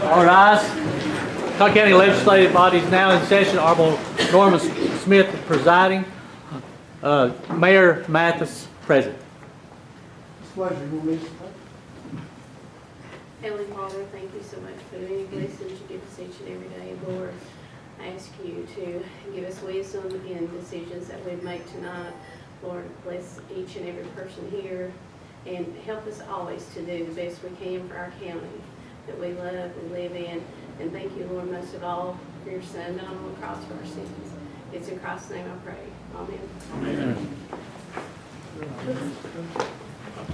All rise. Cocke County Legislative Body is now in session. Honorable Norman Smith presiding. Mayor Mathis present. Pleasure, you will Heavenly Father, thank you so much for the many blessings you give us each and every day, Lord. I ask you to give us wisdom in decisions that we make tonight. Lord, bless each and every person here and help us always to do the best we can for our county that we love and live in. And thank you, Lord, most of all for your Son dying on the cross for our sins. It's in Christ's name I pray. Amen. Amen.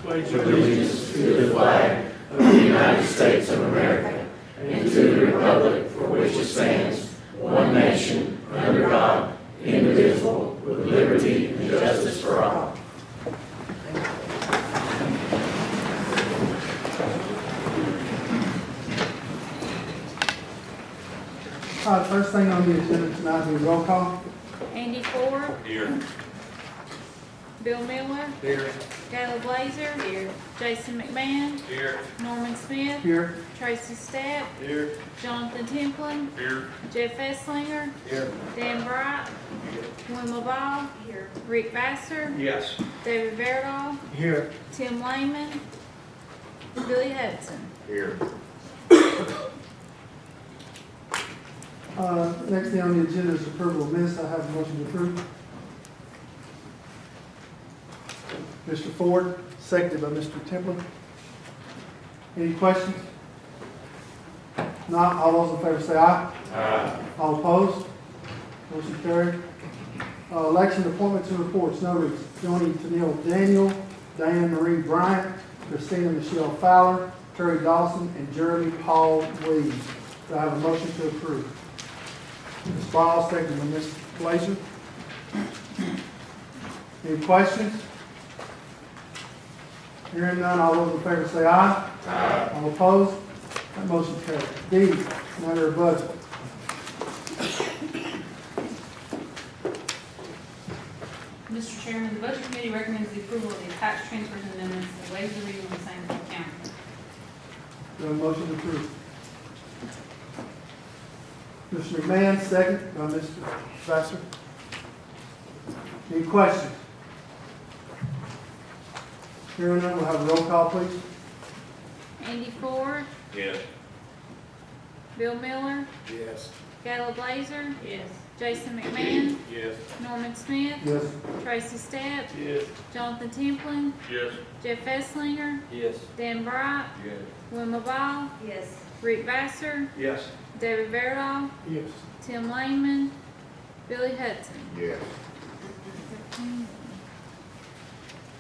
Pledge allegiance to the flag of the United States of America and to the republic for which it stands, one nation, under God, indivisible, with liberty and justice for all. First thing on the agenda tonight is roll call. Andy Ford. Here. Bill Miller. Here. Gayla Blazer. Here. Jason McMahon. Here. Norman Smith. Here. Tracy Stapp. Here. Jonathan Templin. Here. Jeff Esslinger. Here. Dan Bright. Wilma Ball. Here. Rick Vassar. Yes. David Verdall. Here. Tim Lehman. Billy Hudson. Here. Next thing on the agenda is approval of minutes. I have a motion to approve. Mr. Ford, seconded by Mr. Templin. Any questions? Not, all those in favor say aye. Aye. All opposed? Motion carried. Election appointments and reports. Notice Joni Tennille Daniel, Diane Marie Bryant, Christina Michelle Fowler, Terry Dawson, and Jeremy Paul Williams. Do I have a motion to approve? Ms. Ball, seconded by Ms. Blazer. Any questions? Hearing none, all those in favor say aye. Aye. All opposed? That motion carried. D, matter of budget. Mr. Chairman, the Budget Committee recommends the approval of the attached transfers and amendments and waives the reading of the same for county. Do I have a motion to approve? Mr. McMahon, second by Mr. Vassar. Any questions? Hearing none, we'll have a roll call, please. Andy Ford. Yes. Bill Miller. Yes. Gayla Blazer. Yes. Jason McMahon. Yes. Norman Smith. Yes. Tracy Stapp. Yes. Jonathan Templin. Yes. Jeff Esslinger. Yes. Dan Bright. Yes. Wilma Ball. Yes. Rick Vassar. Yes. David Verdall. Yes. Tim Lehman. Billy Hudson. Yes.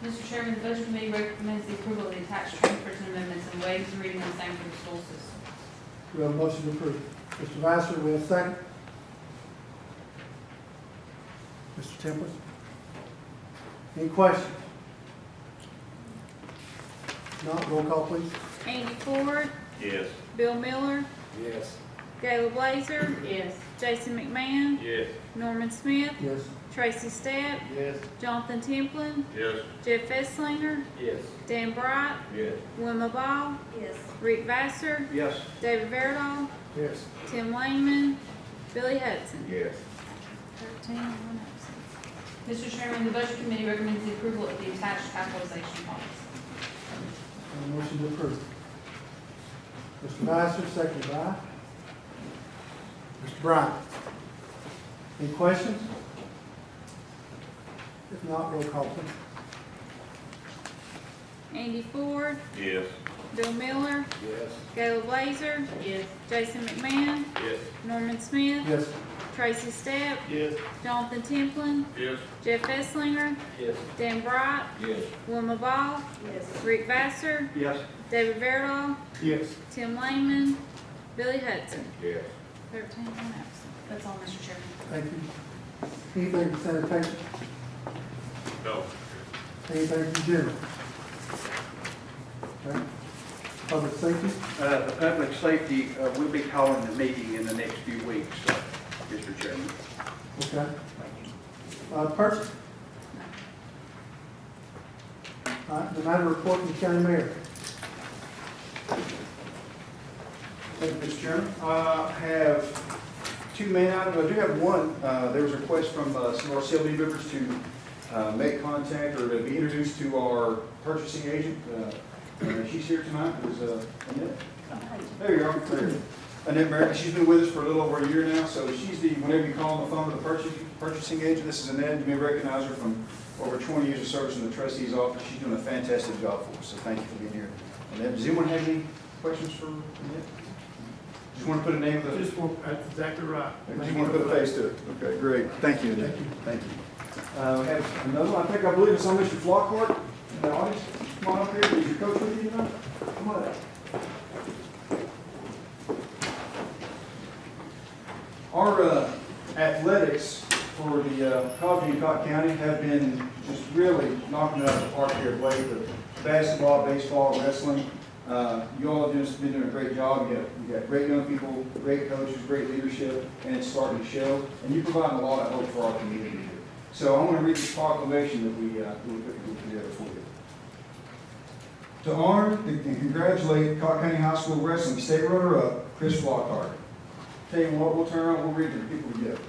Mr. Chairman, the Budget Committee recommends the approval of the attached transfers and amendments and waives the reading of the same for the school system. We have a motion to approve. Mr. Vassar, we have a second. Mr. Temple? Any questions? No, roll call, please. Andy Ford. Yes. Bill Miller. Yes. Gayla Blazer. Yes. Jason McMahon. Yes. Norman Smith. Yes. Tracy Stapp. Yes. Jonathan Templin. Yes. Jeff Esslinger. Yes. Dan Bright. Yes. Wilma Ball. Yes. Rick Vassar. Yes. David Verdall. Yes. Tim Lehman. Billy Hudson. Yes. 13, 1 absent. Mr. Chairman, the Budget Committee recommends the approval of the attached capitalization policy. A motion to approve. Mr. Vassar, seconded by Mr. Bryant. Any questions? If not, roll call, please. Andy Ford. Yes. Bill Miller. Yes. Gayla Blazer. Yes. Jason McMahon. Yes. Norman Smith. Yes. Tracy Stapp. Yes. Jonathan Templin. Yes. Jeff Esslinger. Yes. Dan Bright. Yes. Wilma Ball. Yes. Rick Vassar. Yes. David Verdall. Yes. Tim Lehman. Billy Hudson. Yes. 13, 1 absent. That's all, Mr. Chairman. Thank you. Anything from sanitation? No. Anything from general? Okay. Public safety? The public safety, we'll be calling the meeting in the next few weeks, Mr. Chairman. Okay. Purchase? All right, the matter report from the county mayor. Thank you, Mr. Chairman. I have two main items. I do have one. There was a request from some of our CLB members to make contact or to be introduced to our purchasing agent. She's here tonight. Is Annette? There you are. There. Annette Merrick. She's been with us for a little over a year now. So she's the, whenever you call on the phone to the purchasing agent, this is Annette. You may recognize her from over 20 years of service in the trustee's office. She's doing a fantastic job for us. So thank you for being here. Annette, does anyone have any questions for Annette? Just want to put a name to the... That's exactly right. I just want to put a face to it. Okay, great. Thank you. Thank you. Thank you. We have another one. I believe it's on Mr. Flockhart in the audience. Come on up here. Is your coach with you tonight? Come on up. Our athletics for the Cocke and Cocke County have been just really knocking it out of the park here of late. The basketball, baseball, wrestling. You all have just been doing a great job. You got great young people, great coaches, great leadership, and it's starting to show. And you provide a lot of hope for our community here. So I want to read this proclamation that we put together for you. To honor and congratulate Cocke County High School Wrestling State Runner-Up, Chris Flockhart. Tell you what, we'll turn around, we'll read to the people together.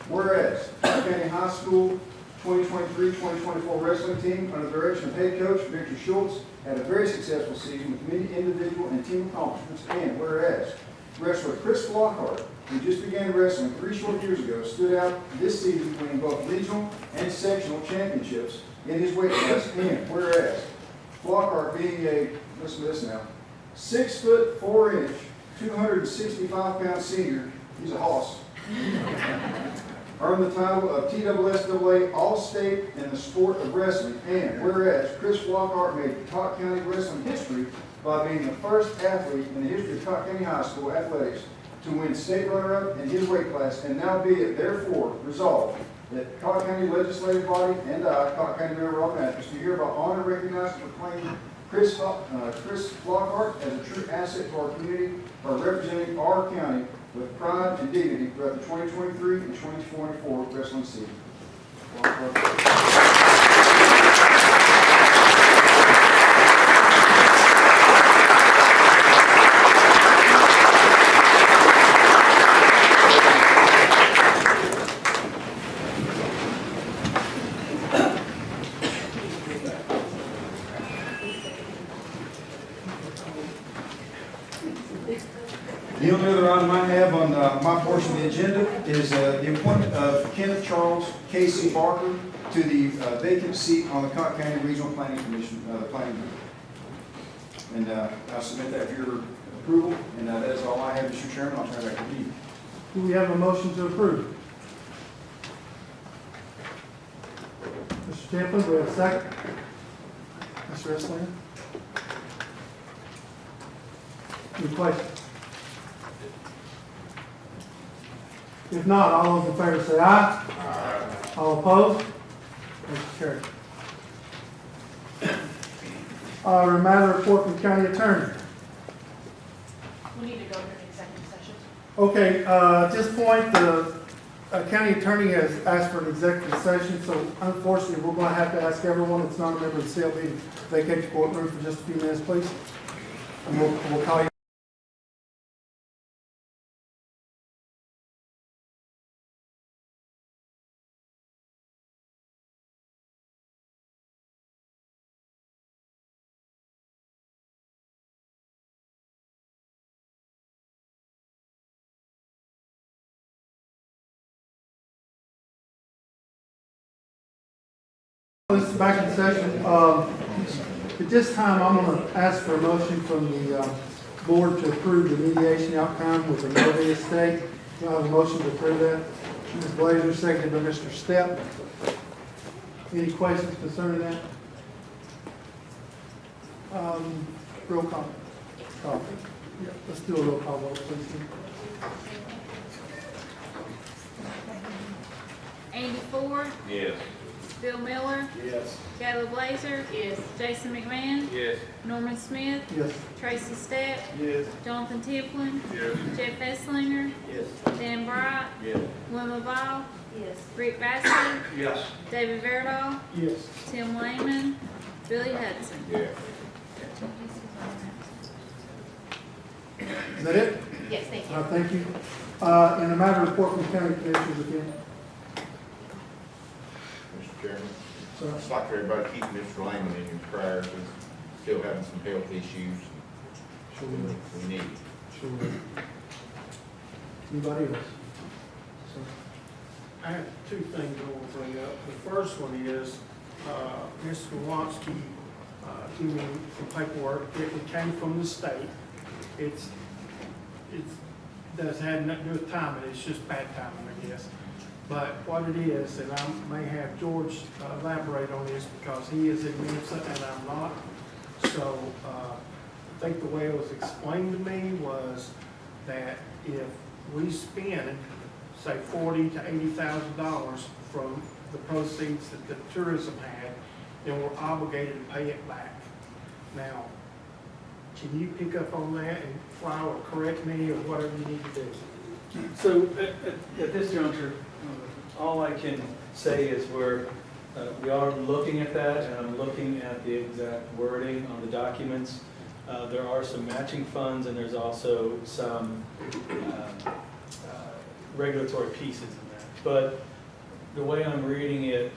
Whereas, Cocke County High School 2023-2024 wrestling team, under the direction of head coach Victor Schultz, had a very successful season with many individual and team accomplishments. And whereas, wrestler Chris Flockhart, who just began wrestling 3 short years ago, stood out this season winning both regional and sectional championships in his weight class. And whereas, Flockhart being a, listen to this now, 6 foot 4 inch, 265 pound senior, he's a hoss, earned the title of TSSAA All-State in the sport of wrestling. And whereas Chris Flockhart made Cocke County wrestling history by being the first athlete in the history of Cocke County High School athletics to win state runner-up in his weight class, and now be it therefore resolved that Cocke County Legislative Body and I, Cocke County Mayor Rob Matthews, do hereby honor, recognize, and proclaim Chris Flockhart as a true asset to our community by representing our county with pride and dignity throughout the 2023 and 2024 wrestling season. The only other item I have on my portion of the agenda is the appointment of Kenneth Charles Casey Barker to the vacant seat on the Cocke County Regional Planning Commission, Planning Group. And I'll submit that for your approval, and that is all I have, Mr. Chairman. I'll turn it back to you. Do we have a motion to approve? Mr. Champlin, do we have a second? Mr. Eslinger? Any questions? If not, all those in favor say aye. Aye. All opposed? Motion carried. Matter report from county attorney. We need to go to an executive session. Okay, at this point, the county attorney has asked for an executive session, so unfortunately, we're going to have to ask everyone that's not a member of the CLB to vacate the courtroom for just a few minutes, please. And we'll call you. This is back in session. At this time, I'm going to ask for a motion from the board to approve the mediation outcome with the Novi estate. Do I have a motion to approve that? Ms. Blazer, seconded by Mr. Stepp. Any questions concerning that? Roll call. Yeah, let's do a roll call vote, please. Andy Ford, Yes. Bill Miller, Yes. Kayla Blazer, Yes. Jason McMahon, Yes. Norman Smith, Yes. Tracy Stepp, Yes. Jonathan Tiplin, Yes. Jeff Esslinger, Yes. Dan Bright, Yes. Wilma Ball, Yes. Rick Bassler, Yes. David Verdall, Yes. Tim Lehman, Billy Hudson. Yes. Is that it? Yes, thank you. Thank you. In the matter report from county commissioners again. Mr. Chairman, So, I'd just like for everybody to keep Mr. Lehman in your prayers. He's still having some health issues. sure. We need. Sure. Anybody else? So, I have two things I want to bring up. The first one is, Mr. Walensky, gave me some paperwork. It came from the state. It doesn't have nothing to do with timing, it's just bad timing, I guess. But what it is, and I may have George elaborate on this because he is in Mensa and I'm not. So, I think the way it was explained to me was that if we spend, say, $40,000 to $80,000 from the proceeds that the tourism had, then we're obligated to pay it back. Now, can you pick up on that and file or correct me or whatever you need to do? So at this juncture, all I can say is we are looking at that, and I'm looking at the exact wording on the documents. There are some matching funds, and there's also some regulatory pieces in that. But the way I'm reading it,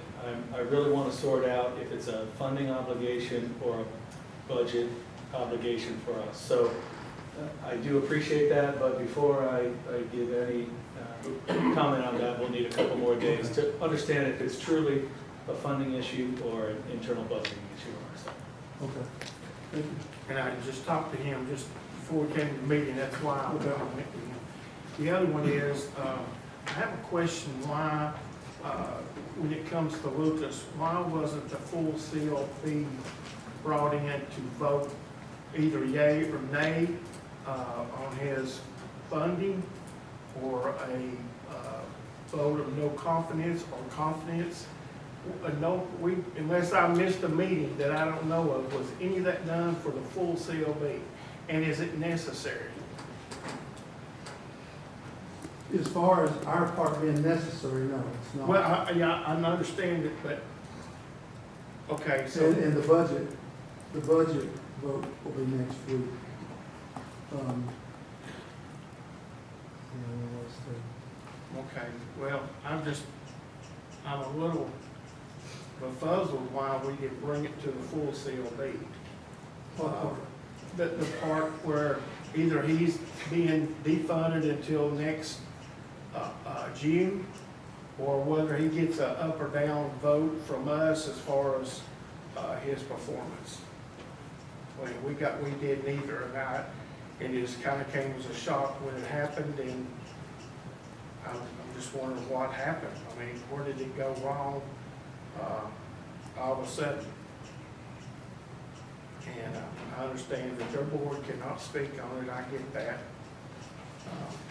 I really want to sort out if it's a funding obligation or a budget obligation for us. So I do appreciate that, but before I give any comment on that, we'll need a couple more days to understand if it's truly a funding issue or an internal budgeting issue on our side. okay. Thank you. And I just talked to him just before we came to the meeting, that's why I went to him. The other one is, I have a question why, when it comes to Lucas, why wasn't the full CLB brought in to vote either yea or nay on his funding, or a vote of no confidence or confidence? Unless I missed a meeting that I don't know of, was any of that done for the full CLB? And is it necessary? As far as our part being necessary, no, it's not. Well, I understand it, but, okay, so. And the budget vote will be next week. Okay, well, I'm a little befuzzled why we didn't bring it to the full CLB. What part? The part where either he's being defunded until next June, or whether he gets a up or down vote from us as far as his performance. Well, we did neither, and it just kind of came as a shock when it happened, and I'm just wondering what happened. I mean, where did it go wrong all of a sudden? And I understand that their board cannot speak on it, I get that.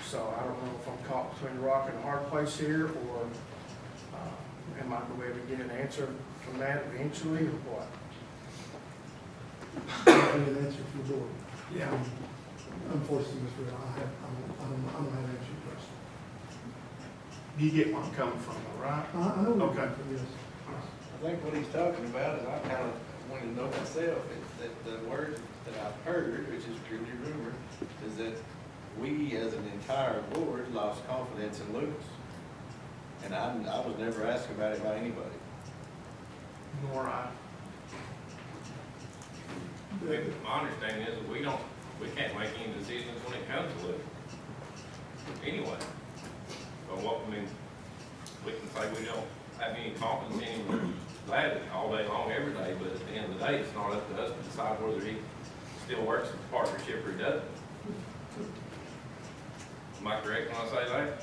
So I don't know if I'm caught between a rock and a hard place here, or am I going to be able to get an answer from that eventually, or what? I need an answer from the board. Yeah. Unfortunately, Mr. Ray, I don't have an answer to your question. You get where I'm coming from, all right? I know where you're Okay. coming from, yes. I think what he's talking about, and I kind of want to know myself, is that the word that I've heard, which is purely rumor, is that we as an entire board lost confidence in Lucas. And I was never asked about it by anybody. Nor I. My understanding is that we can't make any decisions when it comes to it. Anyway. But we can say we don't have any confidence in him gladly all day long, every day, but at the end of the day, it's not up to us to decide whether he still works in the partnership or he doesn't. Am I correct when I say that?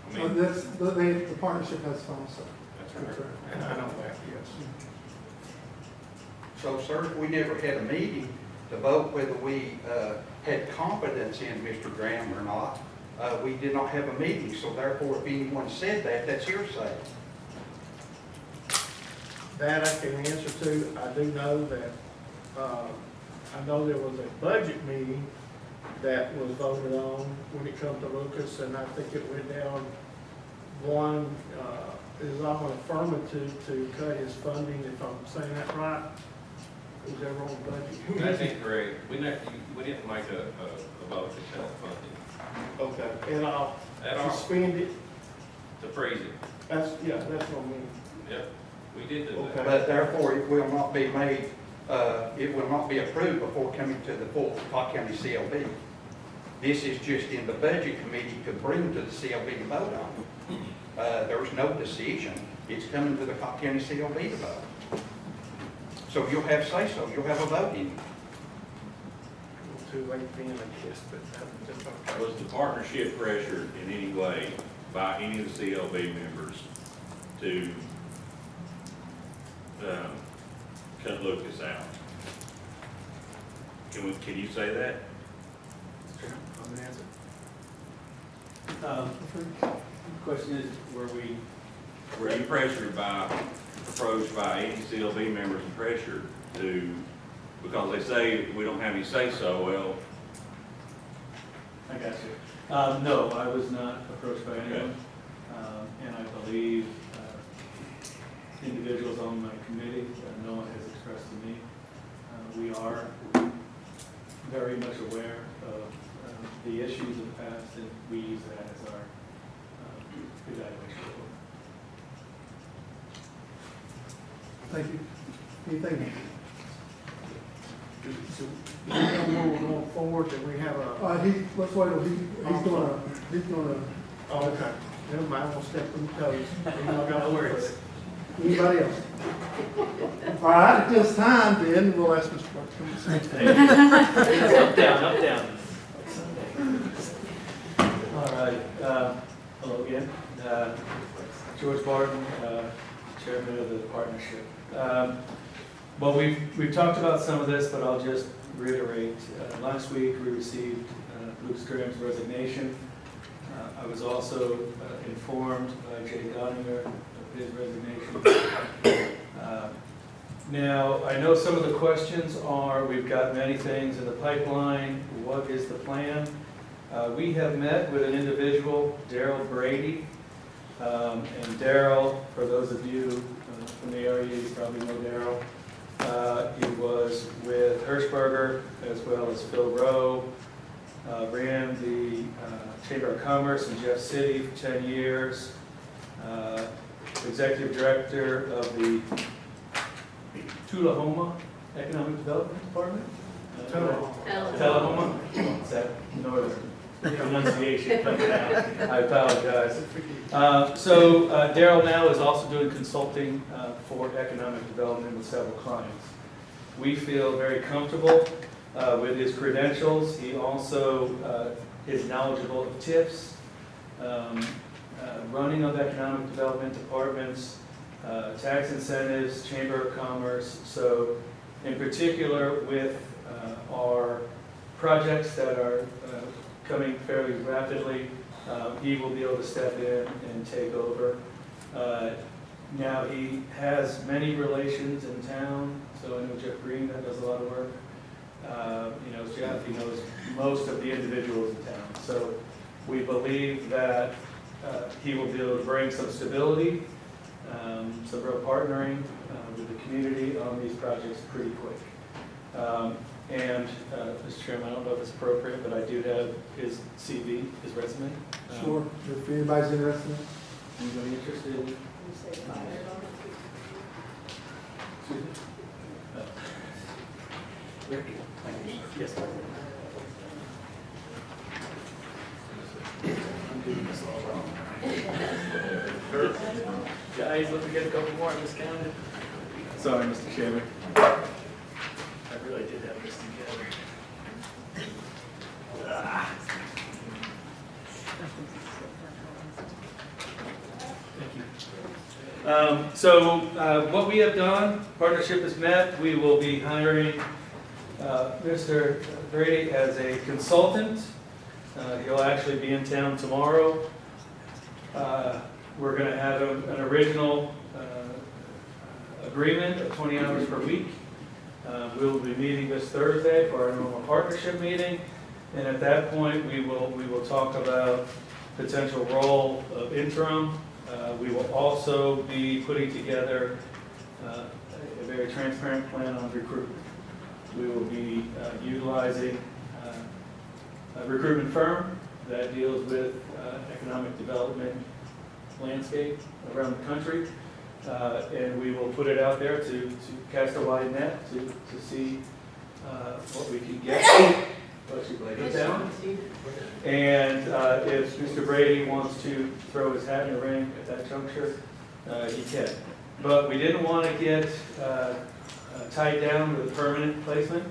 I mean, The partnership has final say. that's right. And I know that, yes. So, sir, we never had a meeting to vote whether we had confidence in Mr. Graham or not. We did not have a meeting, so therefore, if anyone said that, that's hearsay. That I can answer to. I do know that, I know there was a budget meeting that was voted on when it comes to Lucas, and I think it went down one, is all an affirmative to cut his funding, if I'm saying that right. Who's ever on the budget? That's incorrect. We didn't make a vote to tell funding, Okay, and I'll At all. suspend it, to freeze it. that's what I mean. Yep, we did do Okay. that. But therefore, it will not be made, it will not be approved before coming to the full Cocke County CLB. This is just in the budget committee to bring to the CLB to vote on. There was no decision. It's coming to the Cocke County CLB to vote. So you'll have say-so, you'll have a vote in it. Too late then, I guess, but that's okay. Was the partnership pressured in any way by any of the CLB members to cut Lucas out? Can you say that? I'm gonna answer. The question is, Were you pressured approached by any CLB members and pressured to, because they say we don't have any say-so, well, I got you. No, I was not approached by anyone, and I believe individuals on my committee, no one has expressed to me. We are very much aware of the issues of the past, and we use that as our evaluation tool. Thank you. Anything? So, we don't know we're going forward, that we have a, Let's wait till he's gonna, oh, okay, never mind, we'll step on toes. No worries. anybody else? All right, at this time, then, we'll ask Mr. Clark to come and say. Up, down. All right, hello again. George Barton, Chairman of the partnership. Well, we've talked about some of this, but I'll just reiterate. Last week, we received Luke Graham's resignation. I was also informed by Jay Donninger of his resignation. Now, I know some of the questions are, we've got many things in the pipeline. What is the plan? We have met with an individual, Daryl Brady. And Daryl, for those of you from the area, you probably know Daryl. He was with Hirschberger as well as Phil Rowe. Ran the Chamber of Commerce in Jeff City for 10 years. Executive Director of the Tullahoma Economic Development Department. Tullahoma. Is that northern pronunciation coming out? I apologize. So Daryl now is also doing consulting for economic development with several clients. We feel very comfortable with his credentials. He also is knowledgeable of TIFs, running of economic development departments, tax incentives, Chamber of Commerce. So in particular with our projects that are coming fairly rapidly, he will be able to step in and take over. Now, he has many relations in town, so I know Jeff Green that does a lot of work. He knows Jeff, he knows most of the individuals in town. So we believe that he will be able to bring some stability, some real partnering with the community on these projects pretty quick. And, Mr. Chairman, I don't know if it's appropriate, but I do have his CV, his resume. Sure, if anybody's interested. Anybody interested? Excuse me? Rick? Yes, sir. I'm doing this all wrong. Guys, let me get a couple more on this counter. Sorry, Mr. Chairman. I really did have this together. Thank you. So what we have done, partnership has met. We will be hiring Mr. Brady as a consultant. He'll actually be in town tomorrow. We're going to have an original agreement of 20 hours per week. We will be meeting this Thursday for our normal partnership meeting, and at that point, we will talk about potential role of interim. We will also be putting together a very transparent plan on recruitment. We will be utilizing a recruitment firm that deals with economic development landscape around the country. And we will put it out there to cast a wide net to see what we can get. Let you lay it down. And if Mr. Brady wants to throw his hat in the ring at that juncture, he can. But we didn't want to get tied down with a permanent placement,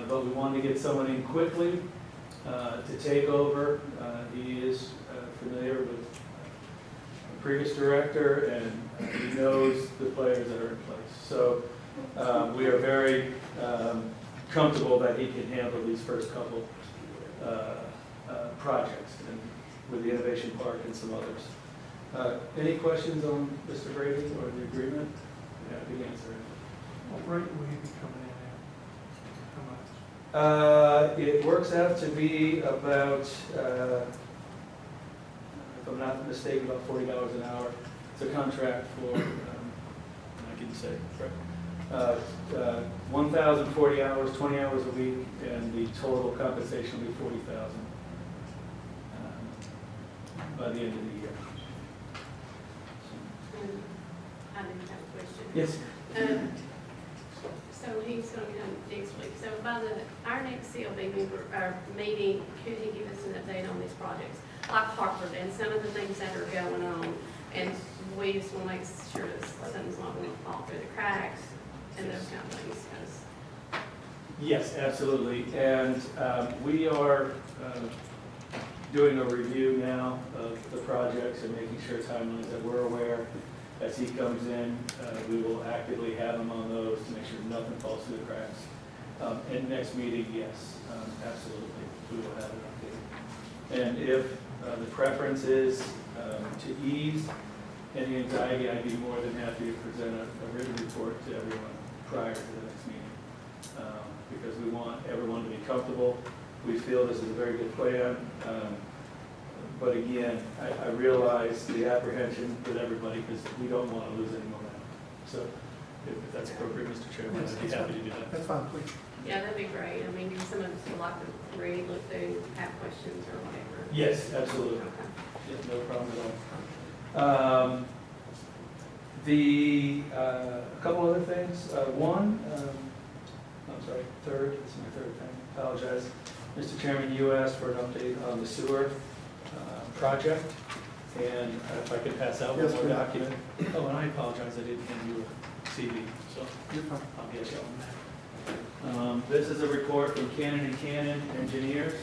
but we wanted to get someone in quickly to take over. He is familiar with the previous director, and he knows the players that are in place. So we are very comfortable that he can handle these first couple projects, and with the Innovation Park and some others. Any questions on Mr. Brady or the agreement? Happy to answer it. What rate will you be coming in at? How much? It works out to be about, if I'm not mistaken, about $40 an hour. It's a contract for, I can say, 1,040 hours, 20 hours a week, and the total compensation will be $40,000 by the end of the year. I do have a question. Yes. So he's going to come next week. So by our next CLB member, our meeting, could he give us an update on these projects? Like Hartford and some of the things that are going on. And we just want to make sure that something's not going to fall through the cracks and those kind of things. Yes, absolutely. And we are doing a review now of the projects and making sure timelines that we're aware. As he comes in, we will actively have him on those to make sure nothing falls through the cracks. And next meeting, yes, absolutely, we will have an update. And if the preference is to ease any anxiety, I'd be more than happy to present a written report to everyone prior to the next meeting. Because we want everyone to be comfortable. We feel this is a very good plan. But again, I realize the apprehension with everybody because we don't want to lose any momentum. So if that's appropriate, Mr. Chairman, I'd be happy to do that. That's fine, please. Yeah, that'd be great. I mean, some of us would like to read, look through, have questions or whatever. Yes, absolutely. Okay. Yeah, no problem at all. A couple other things. One, I'm sorry, third, this is my third thing. Apologize. Mr. Chairman, you asked for an update on the sewer project, and if I could pass out one Yes, more please. document. Oh, and I apologize, I didn't hand you a CV, so You're fine. I'll get you on that. This is a report from Cannon & Cannon Engineers.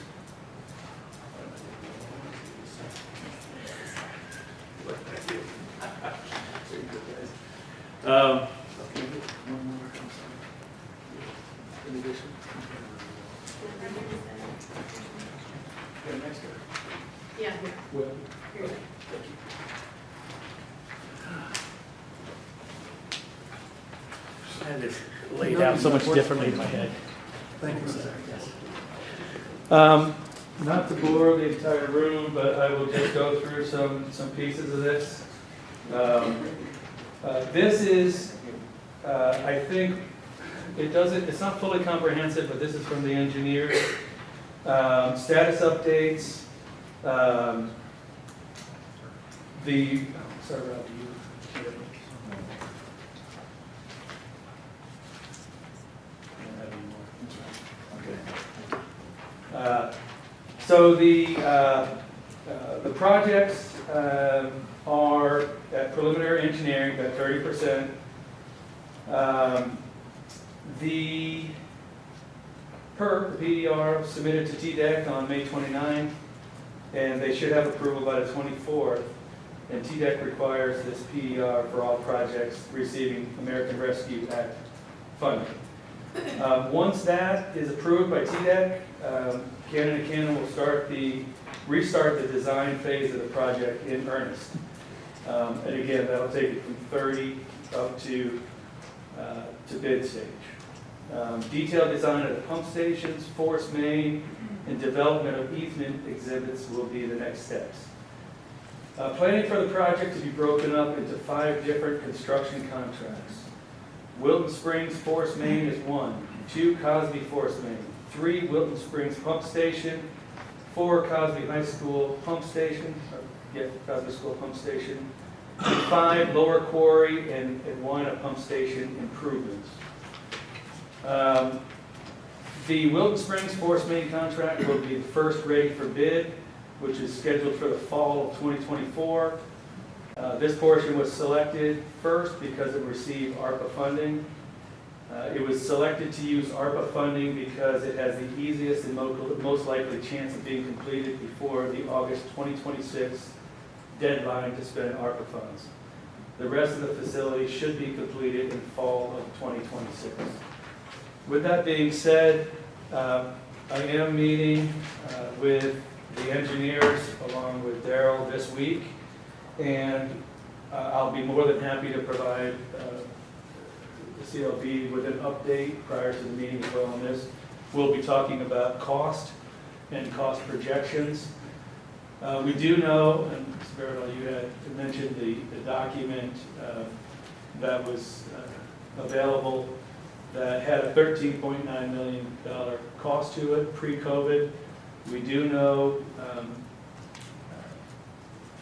One more, I'm sorry. In addition. Yeah, next one. Yeah, here. Well, Here. okay, thank you. I had it laid out so much differently in my head. Thank you, sir. Not to bore the entire room, but I will just go through some pieces of this. This is, I think, it's not fully comprehensive, but this is from the engineers. Status updates. Sorry, Rob, do you? Okay. So the projects are at preliminary engineering, at 30%. The PERC, the PDR, submitted to TDEC on May 29th, and they should have approval by the 24th. And TDEC requires this PDR for all projects receiving American Rescue Act funding. Once that is approved by TDEC, Cannon & Cannon will restart the design phase of the project in earnest. And again, that'll take it from 30 up to bid stage. Detailed design of the pump stations, force main, and development of easement exhibits will be the next steps. Planning for the project to be broken up into 5 different construction contracts. Wilton Springs Force Main is one. 2 Cosby Force Main, 3 Wilton Springs Pump Station, 4 Cosby High School Pump Station, Cosby School Pump Station, and 5 Lower Quarry and Wina Pump Station improvements. The Wilton Springs Force Main contract will be first ready for bid, which is scheduled for the fall of 2024. This portion was selected first because it received ARPA funding. It was selected to use ARPA funding because it has the easiest and most likely chance of being completed before the August 2026 deadline to spend ARPA funds. The rest of the facility should be completed in fall of 2026. With that being said, I am meeting with the engineers along with Daryl this week, and I'll be more than happy to provide the CLB with an update prior to the meeting as well on this. We'll be talking about cost and cost projections. We do know, and Ms. Baradell, you had mentioned the document that was available that had a $13.9 million cost to it pre-COVID. We do know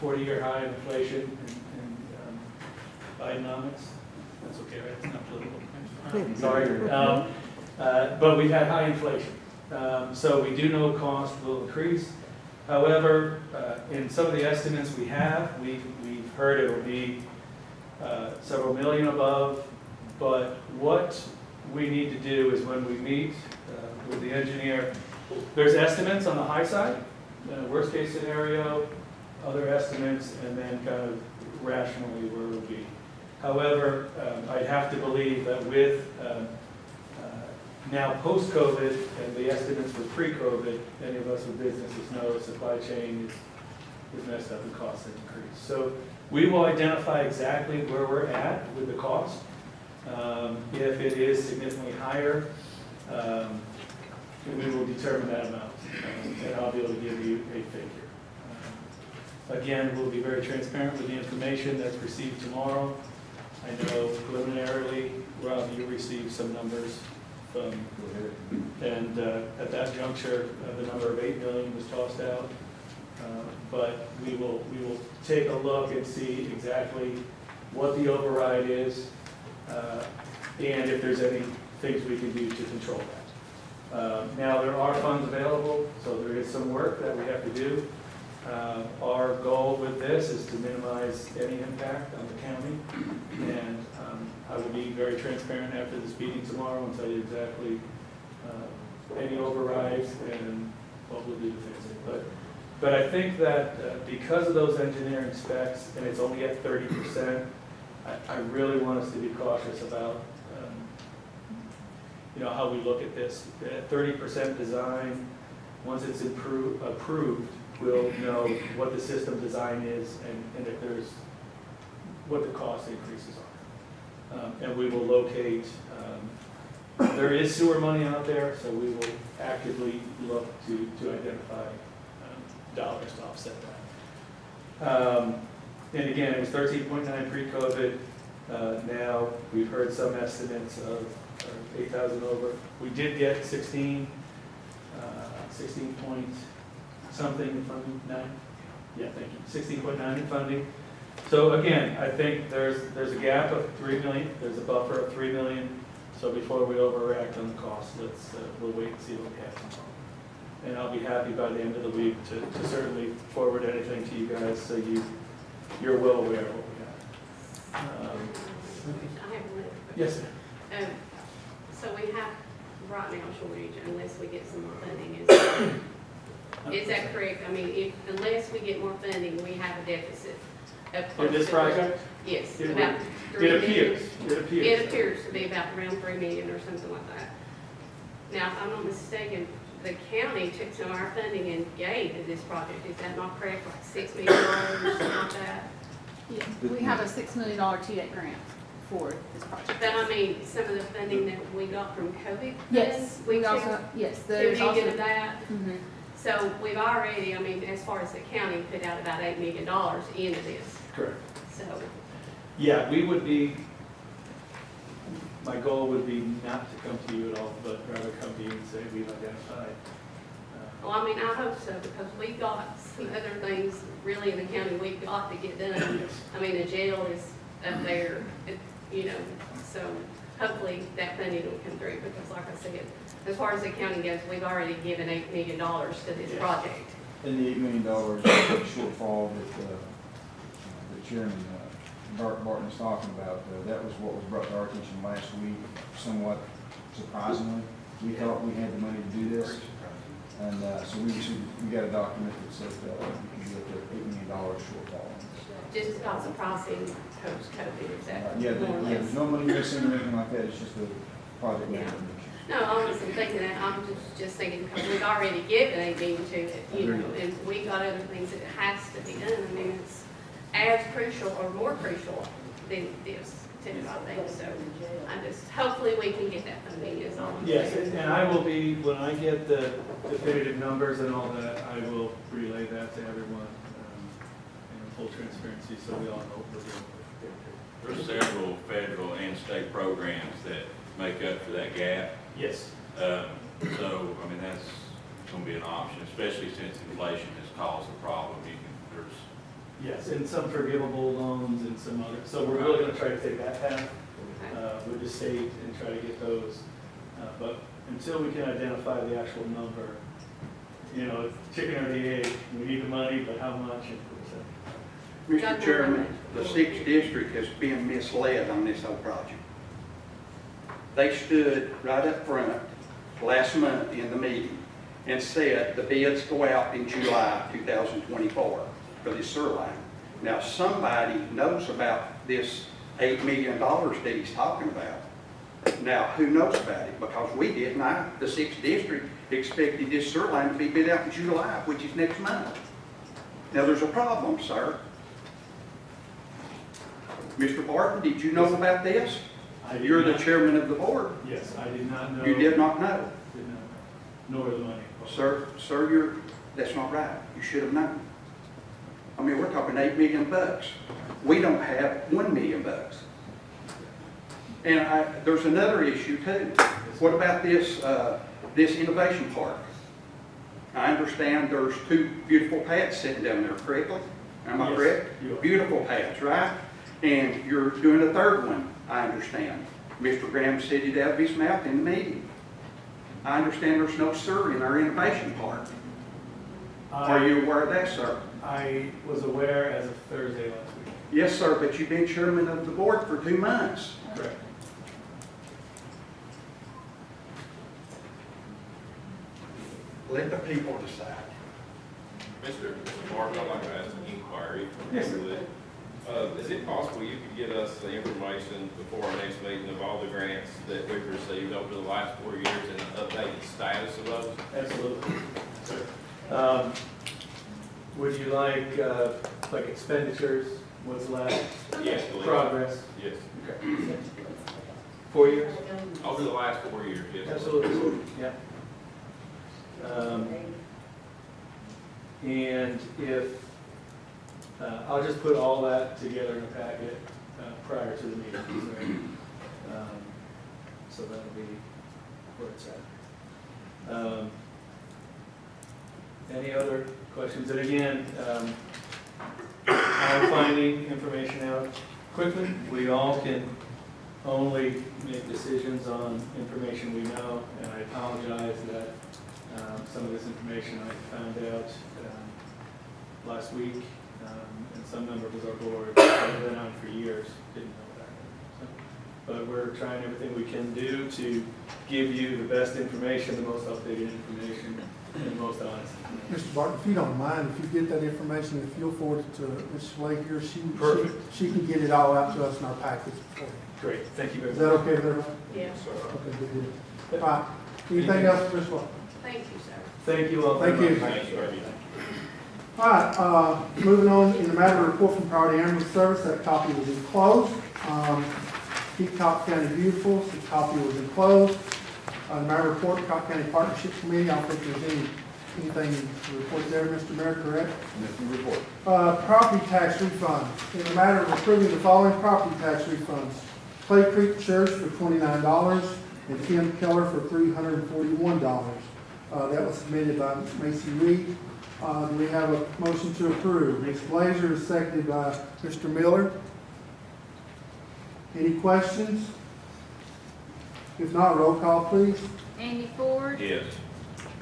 40-year high inflation in Bidenomics. That's okay, right? It's not political. Sorry. But we've had high inflation. So we do know cost will increase. However, in some of the estimates we've heard it will be several million above. But what we need to do is when we meet with the engineer, there's estimates on the high side, worst case scenario, other estimates, and then kind of rationally where we'll be. However, I'd have to believe that with now post-COVID and the estimates for pre-COVID, any of us with businesses know the supply chain is messed up and costs have increased. So we will identify exactly where we're at with the cost. If it is significantly higher, we will determine that amount, and I'll be able to give you a figure. Again, we'll be very transparent with the information that's received tomorrow. I know preliminarily, Rob, you received some numbers from, and at that juncture, the number of $8 million was tossed out. But we will take a look and see exactly what the override is, and if there's any things we can do to control that. Now, there are funds available, so there is some work that we have to do. Our goal with this is to minimize any impact on the county, and I will be very transparent after this meeting tomorrow and tell you exactly any overrides and what we'll do to fix it. But I think that because of those engineering specs, and it's only at 30%, I really want us to be cautious about how we look at this. At 30% design, once it's approved, we'll know what the system design is and if there's what the cost increases are. And we will locate, there is sewer money out there, so we will actively look to identify dollars to offset that. And again, it was 13.9 pre-COVID. Now we've heard some estimates of 8,000 over. We did get 16 point something in funding, 9? Yeah, thank you. 16.9 in funding. So again, I think there's a gap of 3 million. There's a buffer of 3 million. So before we overreact on the cost, we'll wait and see what we have. And I'll be happy by the end of the week to certainly forward anything to you guys so you're well aware of what we have. I have another question. Yes, sir. So we have right now shortage unless we get some more funding. Is that correct? I mean, unless we get more funding, we have a deficit. In this project? Yes. It about 3 million. It appears to be about around 3 million or something like that. Now, if I'm not mistaken, the county took some of our funding and gave to this project. Is that not correct? Like $6 million or something like that? Yeah, we have a $6 million T8 grant for this project. But I mean, some of the funding that we got from COVID. Yes, we also, yes, took there's $2 million also. of that. Mhm. So we've already, I mean, as far as the county, put out about $8 million into this. correct. So, Yeah, we would be, my goal would be not to come to you at all, but rather come to you and say, we've identified. Well, I mean, I hope so, because we've got some other things really in the county we've got to get done. Yes. I mean, the jail is up there, you know, so hopefully that funding will come through, because like I said, as far as the county goes, we've already given $8 million to this Yes. project. And the $8 million shortfall that Chairman Barton was talking about, that was what was brought to our attention last week, somewhat surprisingly. We thought we had the money to do this, and so we got a document that said we can get the $8 million shortfall. Just because of pricing post-COVID, is that Yeah, more or there's less? no money missing or anything like that, it's just a project Yeah. management. No, I wasn't thinking that, I'm just thinking, because we've already given $8 million to it, you know, and we got other things that has to be done. I mean, it's as crucial or more crucial than this, too, I think, so I just, hopefully we can get that funding is all. Yes, and I will be, when I get the definitive numbers and all that, I will relay that to everyone in full transparency, so we all know what we're doing. There's several federal and state programs that make up for that gap. Yes. So, I mean, that's going to be an option, especially since inflation has caused a problem. Yes, and some forgivable loans and some other, so we're really gonna try to take that path with the state and try to get those. But until we can identify the actual number, you know, it's chicken or the egg, we need the money, but how much? Mr. Chairman, the 6th District has been misled on this whole project. They stood right up front last month in the meeting and said the bids go out in July 2024 for this sewer line. Now, somebody knows about this $8 million that he's talking about. Now, who knows about it? Because we didn't. The 6th District expected this sewer line to be bid out in July, which is next month. Now, there's a problem, sir. Mr. Barton, did you know about this? You're the chairman of the board. Yes, I did not know. You did not know. Did not know, nor the money. Sir, that's not right. You should have known. I mean, we're talking $8 million. We don't have $1 million. And there's another issue too. What about this innovation park? I understand there's 2 beautiful pads sitting down there, correctly? Am I correct? You are. Beautiful pads, right? And you're doing a 3rd one, I understand. Mr. Graham said it out of his mouth in the meeting. I understand there's no sewer in our innovation park. Are you aware of that, sir? I was aware as of Thursday last week. Yes, sir, but you've been chairman of the board for 2 months. Correct. Let the people decide. Mr. Martin, I'd like to ask an inquiry. Yes, sir. Is it possible you could get us the information before our next meeting of all the grants that we've received over the last 4 years and an updated status of those? Absolutely. Sure. Would you like expenditures, what's left? Yes, please. Progress? Yes. Okay. 4 years? Over the last 4 years, yes. Absolutely, yeah. And if, I'll just put all that together in a packet prior to the meeting. So that'll be where it's at. Any other questions? And again, I'm finding information out quickly. We all can only make decisions on information we know, and I apologize that some of this information I found out last week, and some members of our board that have been on for years didn't know that. So, but we're trying everything we can do to give you the best information, the most updated information, and the most honest information. Mr. Barton, if you don't mind, if you get that information, if you'll forward it to Ms. Slade here, she can get it all out to us in our package before. Great, thank you very Is much. that okay with everyone? Yeah, Okay, good deal. All right, anything else, Ms. Barton? thank you, sir. Thank you all. Thank very you. much. Thank you. All right, moving on, in the matter of report from Priority Ambulance Service, that copy was enclosed. Keep Cocke County beautiful, the copy was enclosed. The matter of report, Cocke County Partnership Committee, I don't think there's anything to report there, Mr. Mayor, correct? Nothing to report. Property tax refunds. In the matter of approving the following property tax refunds. Clay Creek Church for $29, and Tim Keller for $341. That was submitted by Macy Reed. Do we have a motion to approve? Ms. Blazer is seconded by Mr. Miller. Any questions? If not, roll call, please. Andy Ford, Yes.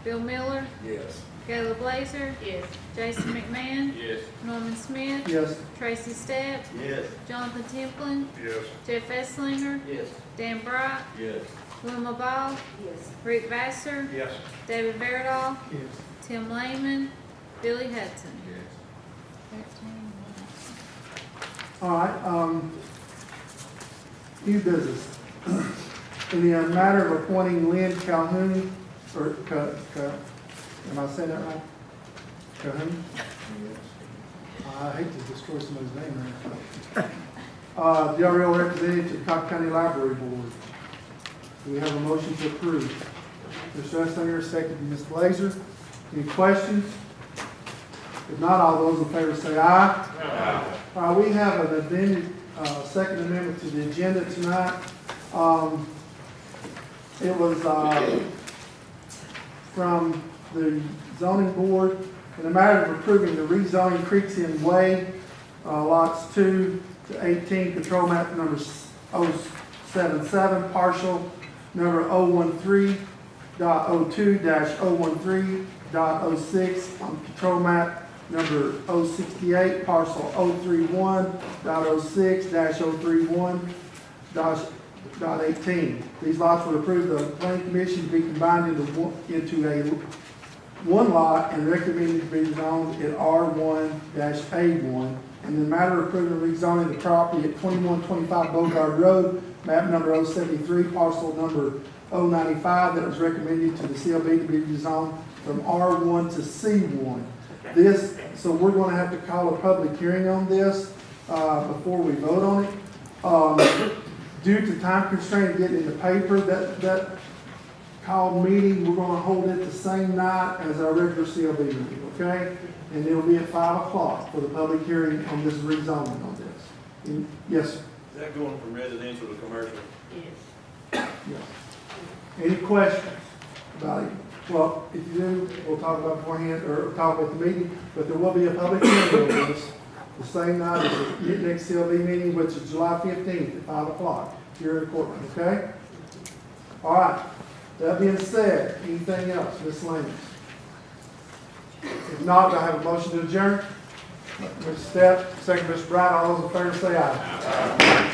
Bill Miller, Yes. Gayla Blazer, Yes. Jason McMahon, Yes. Norman Smith, Yes. Tracy Stepp, Yes. Jonathan Templin, Yes. Jeff Esslinger, Yes. Dan Bright, Yes. Wilma Ball, Yes. Rick Vassar, Yes. David Verdoff, Yes. Tim Lehman, Billy Hudson. Yes. 13. All right, new business. In the matter of appointing Lynn Calhoun, or, am I saying that right? Calhoun? I hate to destroy somebody's name right. DRL representative to Cocke County Library Board. Do we have a motion to approve? Mr. Esslinger, second by Ms. Blazer. Any questions? If not, all those in favor say aye. We have an amended, second amendment to the agenda tonight. It was from the zoning board in the matter of approving the rezoning Creeks End Way, lots 2 to 18, control map number 077, partial number 013.02-013.06 on control map number 068, parcel 031.06-031.18. These lots would approve the planning commission to be combined into one lot and recommended to be zoned at R1-A1. And the matter of approving rezoning the property at 2125 Bogard Road, map number 073, parcel number 095, that was recommended to the CLB to be rezoned from R1 to C1. So we're going to have to call a public hearing on this before we vote on it. Due to time constraint of getting in the paper, that called meeting, we're going to hold it the same night as our regular CLB meeting, okay? And it'll be at 5 o'clock for the public hearing on this rezoning on this. Yes, sir. Is that going from residential to commercial? Yes. Yes. Any questions about it? Well, if you do, we'll talk about beforehand, or talk about the meeting, but there will be a public hearing on this the same night as the next CLB meeting, which is July 15th at 5 o'clock here in the courtroom, okay? All right. That being said, anything else, miscellaneous? If not, do I have a motion to adjourn? Mr. Stepp, second Mr. Bright, all those in favor say aye.